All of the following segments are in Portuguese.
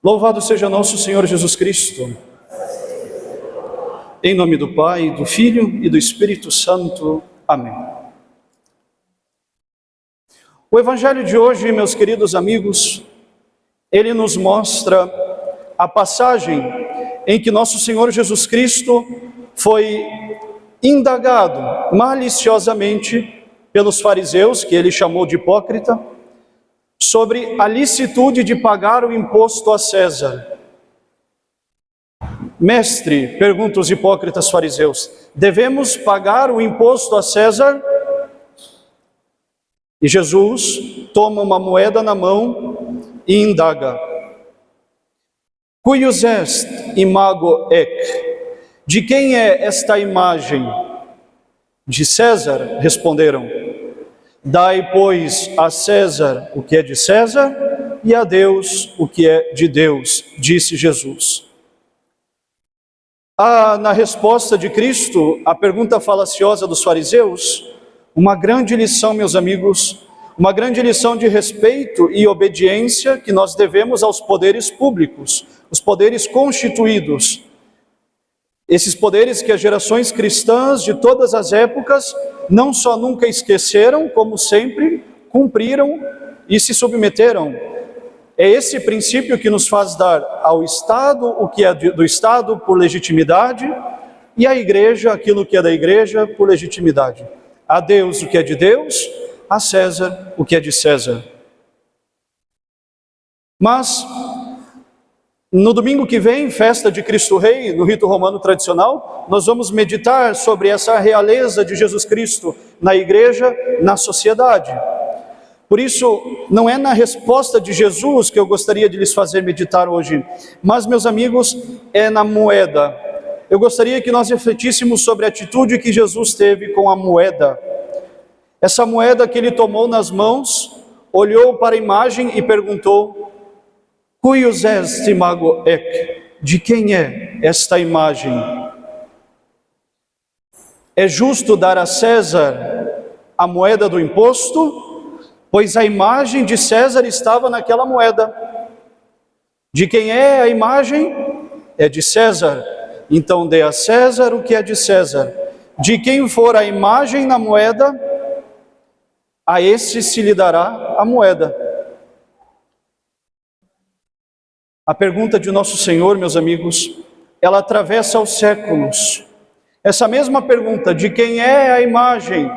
Louvado seja nosso Senhor Jesus Cristo. Em nome do Pai, do Filho e do Espírito Santo. Amém. O Evangelho de hoje, meus queridos amigos, ele nos mostra a passagem em que nosso Senhor Jesus Cristo foi indagado maliciosamente pelos fariseus, que ele chamou de hipócrita, sobre a licitude de pagar o imposto a César. Mestre, perguntam os hipócritas fariseus, devemos pagar o imposto a César? E Jesus toma uma moeda na mão e indaga: Cuius est imago ec? De quem é esta imagem? De César, responderam. Dai, pois, a César o que é de César e a Deus o que é de Deus, disse Jesus. Na resposta de Cristo à pergunta falaciosa dos fariseus, uma grande lição, meus amigos, uma grande lição de respeito e obediência que nós devemos aos poderes públicos, os poderes constituídos. Esses poderes que as gerações cristãs de todas as épocas não só nunca esqueceram, como sempre cumpriram e se submeteram. É esse princípio que nos faz dar ao Estado o que é do Estado por legitimidade e à Igreja aquilo que é da Igreja por legitimidade. A Deus o que é de Deus, a César o que é de César. Mas no domingo que vem, festa de Cristo Rei, no rito romano tradicional, nós vamos meditar sobre essa realeza de Jesus Cristo na igreja, na sociedade. Por isso, não é na resposta de Jesus que eu gostaria de lhes fazer meditar hoje, mas, meus amigos, é na moeda. Eu gostaria que nós refletíssemos sobre a atitude que Jesus teve com a moeda. Essa moeda que ele tomou nas mãos, olhou para a imagem e perguntou: Cuius est imago ec? De quem é esta imagem? É justo dar a César a moeda do imposto, pois a imagem de César estava naquela moeda. De quem é a imagem? É de César. Então dê a César o que é de César. De quem for a imagem na moeda, a esse se lhe dará a moeda. A pergunta de nosso Senhor, meus amigos, ela atravessa os séculos. Essa mesma pergunta, de quem é a imagem,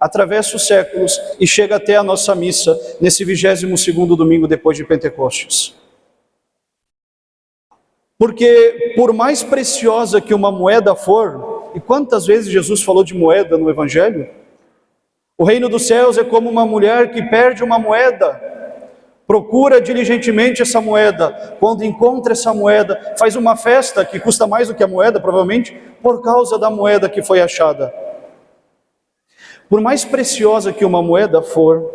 atravessa os séculos e chega até a nossa missa, nesse 22º domingo depois de Pentecostes. Porque por mais preciosa que uma moeda for, e quantas vezes Jesus falou de moeda no Evangelho? O reino dos céus é como uma mulher que perde uma moeda, procura diligentemente essa moeda, quando encontra essa moeda, faz uma festa que custa mais do que a moeda, provavelmente, por causa da moeda que foi achada. Por mais preciosa que uma moeda for,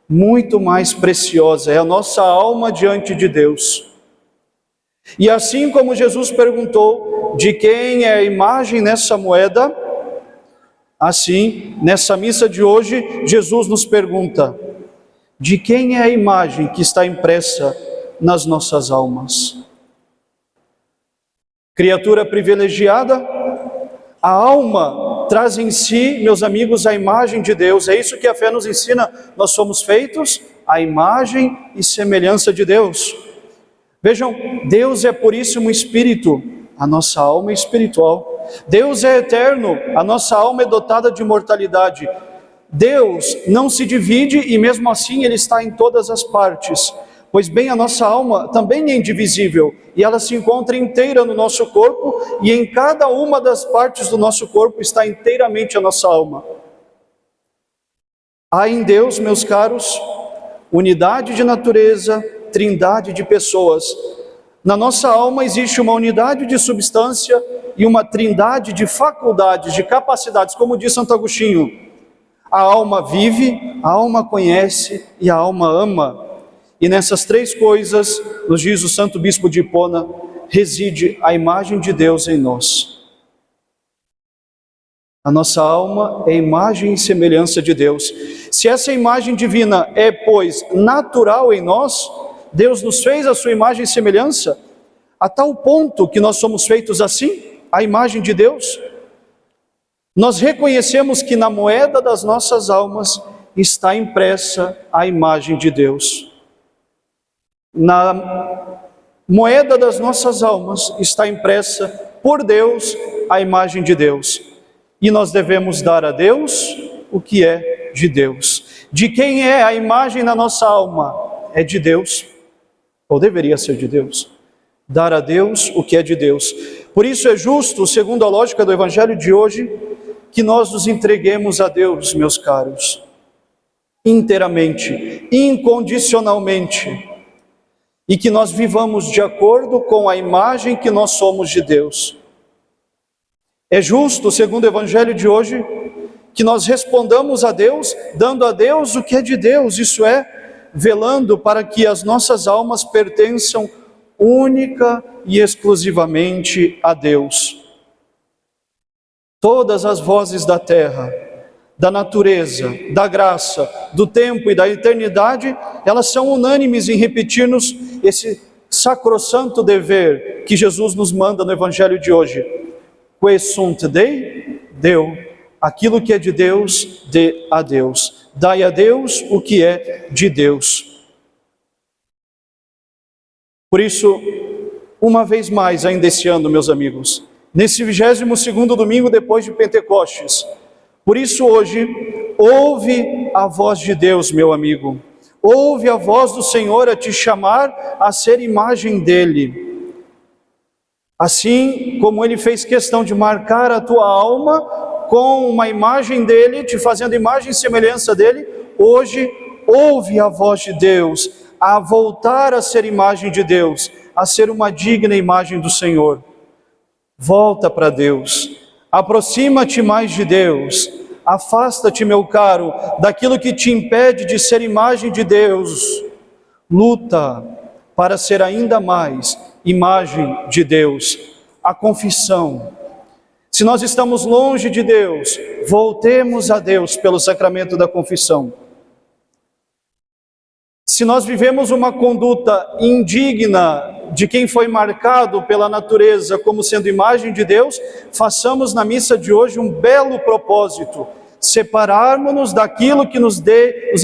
muito mais preciosa é a nossa alma diante de Deus. E assim como Jesus perguntou de quem é a imagem nessa moeda, assim, nessa missa de hoje, Jesus nos pergunta: de quem é a imagem que está impressa nas nossas almas? Criatura privilegiada, a alma traz em si, meus amigos, a imagem de Deus. É isso que a fé nos ensina. Nós somos feitos à imagem e semelhança de Deus. Vejam, Deus é puríssimo espírito, a nossa alma é espiritual. Deus é eterno, a nossa alma é dotada de imortalidade. Deus não se divide e mesmo assim Ele está em todas as partes. Pois bem, a nossa alma também é indivisível e ela se encontra inteira no nosso corpo e em cada uma das partes do nosso corpo está inteiramente a nossa alma. Há em Deus, meus caros, unidade de natureza, trindade de pessoas. Na nossa alma existe uma unidade de substância e uma trindade de faculdades, de capacidades, como diz Santo Agostinho. A alma vive, a alma conhece e a alma ama. E nessas três coisas, nos diz o Santo Bispo de Hipona, reside a imagem de Deus em nós. A nossa alma é imagem e semelhança de Deus. Se essa imagem divina é, pois, natural em nós, Deus nos fez a sua imagem e semelhança, a tal ponto que nós somos feitos assim, a imagem de Deus. Nós reconhecemos que na moeda das nossas almas está impressa a imagem de Deus. Na moeda das nossas almas está impressa por Deus a imagem de Deus. E nós devemos dar a Deus o que é de Deus. De quem é a imagem na nossa alma? É de Deus, ou deveria ser de Deus. Dar a Deus o que é de Deus. Por isso é justo, segundo a lógica do Evangelho de hoje, que nós nos entreguemos a Deus, meus caros, inteiramente, incondicionalmente, e que nós vivamos de acordo com a imagem que nós somos de Deus. É justo, segundo o Evangelho de hoje, que nós respondamos a Deus, dando a Deus o que é de Deus, isso é, velando para que as nossas almas pertençam única e exclusivamente a Deus. Todas as vozes da terra, da natureza, da graça, do tempo e da eternidade, elas são unânimes em repetir-nos esse sacrossanto dever que Jesus nos manda no Evangelho de hoje. Que sunt Dei, deu. Aquilo que é de Deus, dê a Deus. Dai a Deus o que é de Deus. Por isso, uma vez mais, ainda esse ano, meus amigos, nesse 22º domingo depois de Pentecostes, por isso hoje, ouve a voz de Deus, meu amigo. Ouve a voz do Senhor a te chamar a ser imagem dEle. Assim como Ele fez questão de marcar a tua alma com uma imagem dEle, te fazendo imagem e semelhança dEle, hoje ouve a voz de Deus, a voltar a ser imagem de Deus, a ser uma digna imagem do Senhor. Volta para Deus, aproxima-te mais de Deus, afasta-te, meu caro, daquilo que te impede de ser imagem de Deus. Luta para ser ainda mais imagem de Deus. A confissão. Se nós estamos longe de Deus, voltemos a Deus pelo sacramento da confissão. Se nós vivemos uma conduta indigna de quem foi marcado pela natureza como sendo imagem de Deus, façamos na missa de hoje um belo propósito: separarmos-nos daquilo que nos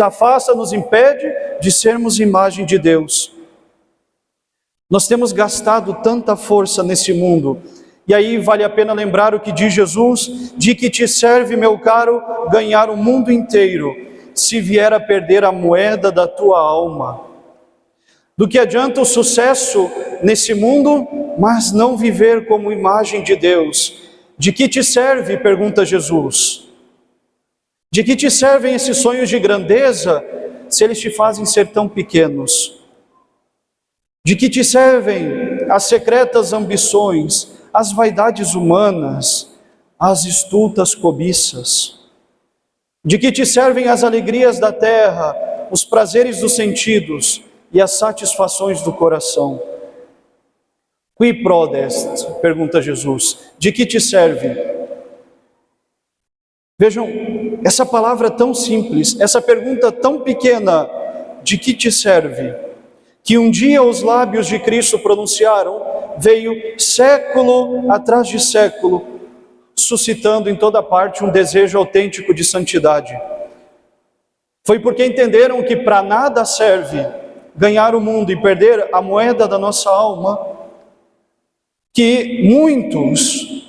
afasta, nos impede de sermos imagem de Deus. Nós temos gastado tanta força nesse mundo, e aí vale a pena lembrar o que diz Jesus: de que te serve, meu caro, ganhar o mundo inteiro, se vier a perder a moeda da tua alma? Do que adianta o sucesso nesse mundo, mas não viver como imagem de Deus? De que te serve, pergunta Jesus? De que te servem esses sonhos de grandeza, se eles te fazem ser tão pequenos? De que te servem as secretas ambições, as vaidades humanas, as estultas cobiças? De que te servem as alegrias da terra, os prazeres dos sentidos e as satisfações do coração? Qui prodest? Pergunta Jesus. De que te serve? Vejam, essa palavra tão simples, essa pergunta tão pequena, de que te serve? Que um dia os lábios de Cristo pronunciaram, veio século atrás de século, suscitando em toda parte um desejo autêntico de santidade. Foi porque entenderam que para nada serve ganhar o mundo e perder a moeda da nossa alma, que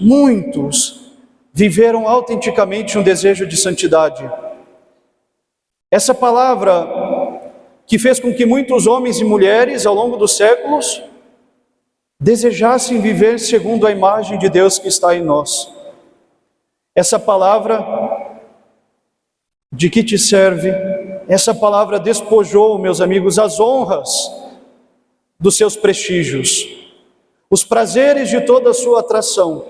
muitos viveram autenticamente um desejo de santidade. Essa palavra que fez com que muitos homens e mulheres ao longo dos séculos desejassem viver segundo a imagem de Deus que está em nós. Essa palavra, de que te serve? Essa palavra despojou, meus amigos, as honras dos seus prestígios, os prazeres de toda a sua atração,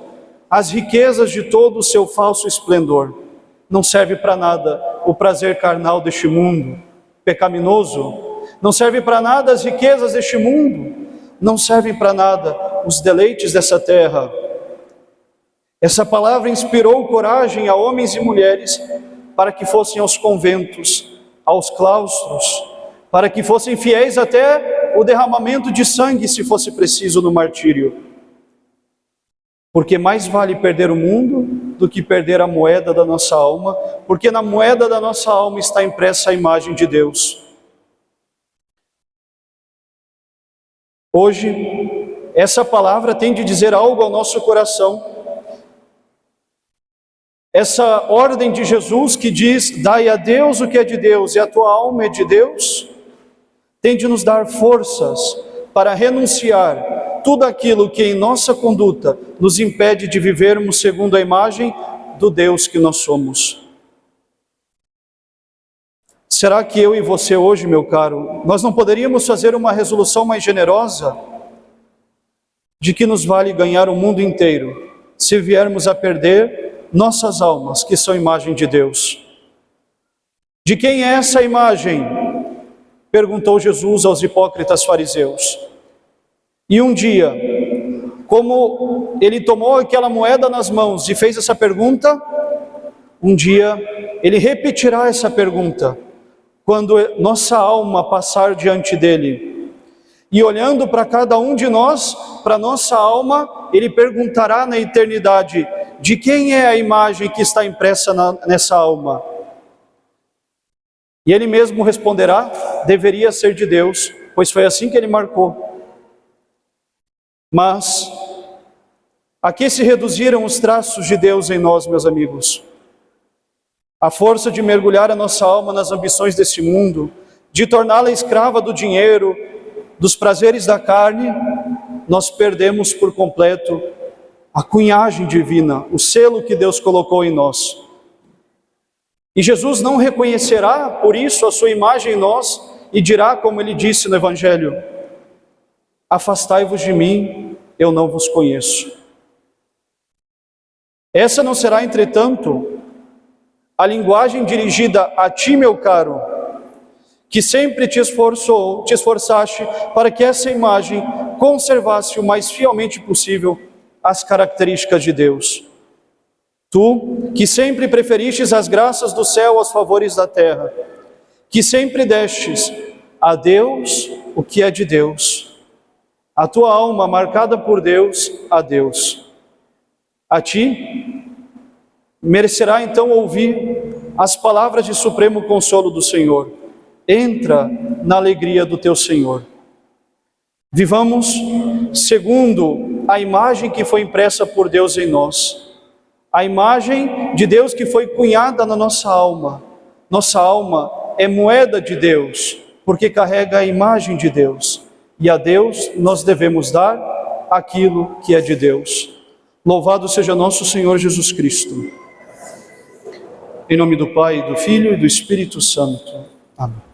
as riquezas de todo o seu falso esplendor. Não serve para nada o prazer carnal deste mundo pecaminoso, não serve para nada as riquezas deste mundo, não servem para nada os deleites dessa terra. Essa palavra inspirou coragem a homens e mulheres para que fossem aos conventos, aos claustros, para que fossem fiéis até o derramamento de sangue, se fosse preciso, no martírio. Porque mais vale perder o mundo do que perder a moeda da nossa alma, porque na moeda da nossa alma está impressa a imagem de Deus. Hoje, essa palavra tem de dizer algo ao nosso coração. Essa ordem de Jesus que diz, dai a Deus o que é de Deus e a tua alma é de Deus, tem de nos dar forças para renunciar tudo aquilo que em nossa conduta nos impede de vivermos segundo a imagem do Deus que nós somos. Será que eu e você hoje, meu caro, nós não poderíamos fazer uma resolução mais generosa de que nos vale ganhar o mundo inteiro se viermos a perder nossas almas, que são imagem de Deus? De quem é essa imagem? Perguntou Jesus aos hipócritas fariseus. E um dia, como ele tomou aquela moeda nas mãos e fez essa pergunta, um dia ele repetirá essa pergunta, quando nossa alma passar diante dele. E olhando para cada um de nós, para nossa alma, ele perguntará na eternidade, de quem é a imagem que está impressa nessa alma? E ele mesmo responderá, deveria ser de Deus, pois foi assim que ele marcou. Mas, a que se reduziram os traços de Deus em nós, meus amigos? A força de mergulhar a nossa alma nas ambições desse mundo, de torná-la escrava do dinheiro, dos prazeres da carne, nós perdemos por completo a cunhagem divina, o selo que Deus colocou em nós. E Jesus não reconhecerá, por isso, a sua imagem em nós e dirá, como ele disse no Evangelho, afastai-vos de mim, eu não vos conheço. Essa não será, entretanto, a linguagem dirigida a ti, meu caro, que sempre te esforçaste para que essa imagem conservasse o mais fielmente possível as características de Deus. Tu, que sempre preferistes as graças do céu aos favores da terra, que sempre destes a Deus o que é de Deus, a tua alma marcada por Deus, a Deus. A ti merecerá então ouvir as palavras de supremo consolo do Senhor. Entra na alegria do teu Senhor. Vivamos segundo a imagem que foi impressa por Deus em nós. A imagem de Deus que foi cunhada na nossa alma. Nossa alma é moeda de Deus, porque carrega a imagem de Deus. E a Deus nós devemos dar aquilo que é de Deus. Louvado seja nosso Senhor Jesus Cristo. Em nome do Pai, do Filho e do Espírito Santo. Amém.